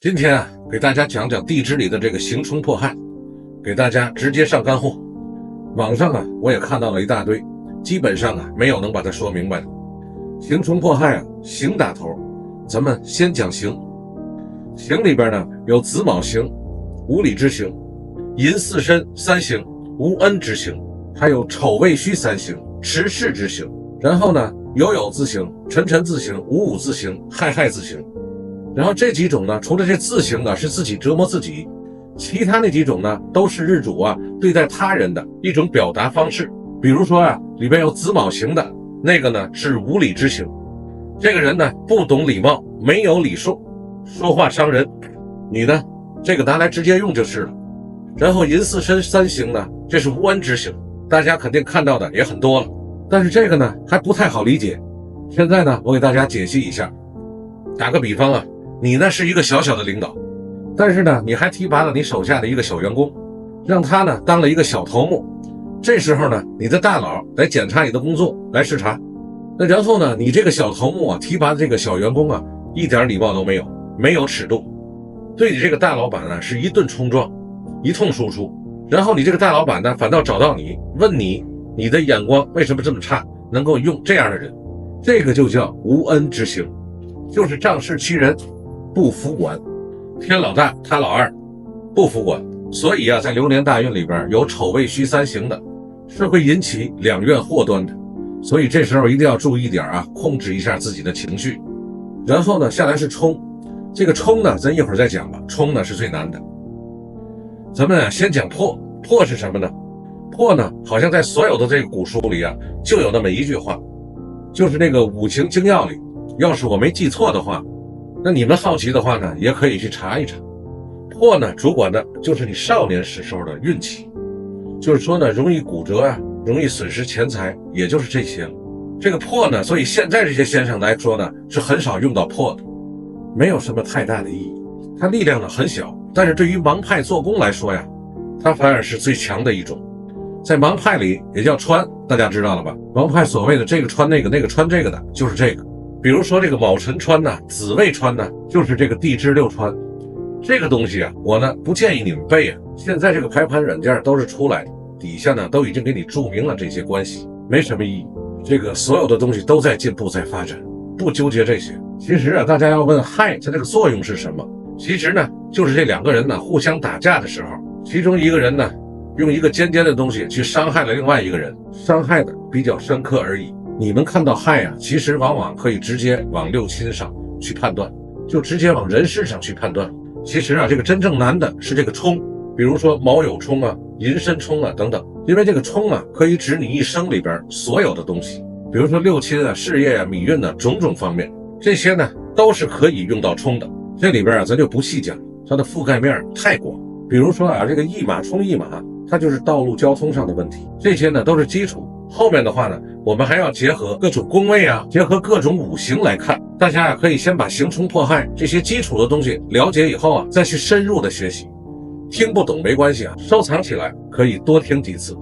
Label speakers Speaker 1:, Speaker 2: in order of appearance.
Speaker 1: 今天给大家讲讲地支里的这个刑冲破害，给大家直接上干货。网上我也看到了一大堆，基本上没有能把它说明白的。刑冲破害刑打头，咱们先讲刑。刑里边有子卯刑、无理之刑、寅巳申三刑、无恩之刑，还有丑未戌三刑、持世之刑。然后酉酉字刑、辰辰字刑、午午字刑、亥亥字刑。然后这几种除了这字刑是自己折磨自己，其他那几种都是日主对待他人的一种表达方式。比如说里边有子卯刑的那个是无理之刑，这个人不懂礼貌，没有礼数，说话伤人，你这个拿来直接用就是了。然后寅巳申三刑这是无恩之刑，大家肯定看到的也很多了，但是这个还不太好理解。现在我给大家解析一下。打个比方你是一个小小的领导，但是你还提拔了你手下的一个小员工，让他当了一个小头目。这时候你的大佬来检查你的工作，来视察。那然后你这个小头目提拔的这个小员工一点礼貌都没有，没有尺度，对你这个大老板是一顿冲撞，一通输出。然后你这个大老板反倒找到你，问你的眼光为什么这么差，能够用这样的人。这个就叫无恩之刑，就是仗势欺人，不服管。天老大他老二，不服管。所以在流年大运里边有丑未戌三刑的，是会引起两院祸端的。所以这时候一定要注意一点控制一下自己的情绪。然后下来是冲，这个冲咱一会儿再讲吧。冲是最难的。咱们先讲破。破是什么呢？破好像在所有的这个古书里就有那么一句话，就是那个五行精要里，要是我没记错的话，那你们好奇的话也可以去查一查。破主管的就是你少年时候的运气，就是说容易骨折容易损失钱财，也就是这些了。这个破所以现在这些先生来说是很少用到破的，没有什么太大的意义。它力量很小，但是对于盲派做工来说它反而是最强的一种。在盲派里也叫穿，大家知道了吧？盲派所谓的这个穿那个，那个穿这个的，就是这个。比如说这个卯辰穿子未穿就是这个地支六穿。这个东西我不建议你们背现在这个排盘软件都是出来的，底下都已经给你注明了这些关系，没什么意义。这个所有的东西都在进步，在发展，不纠结这些。其实大家要问亥它这个作用是什么？其实就是这两个人互相打架的时候，其中一个人用一个尖尖的东西去伤害了另外一个人，伤害的比较深刻而已。你们看到亥其实往往可以直接往六亲上去判断，就直接往人事上去判断。其实这个真正难的是这个冲，比如说卯酉冲寅申冲等等。因为这个冲可以指你一生里边所有的东西，比如说六亲事业米运种种方面，这些都是可以用到冲的。这里边咱就不细讲，它的覆盖面太广。比如说这个驿马冲驿马，它就是道路交通上的问题，这些都是基础。后面的话我们还要结合各种宫位结合各种五行来看。大家可以先把刑冲破害这些基础的东西了解以后再去深入的学习。听不懂没关系收藏起来，可以多听几次。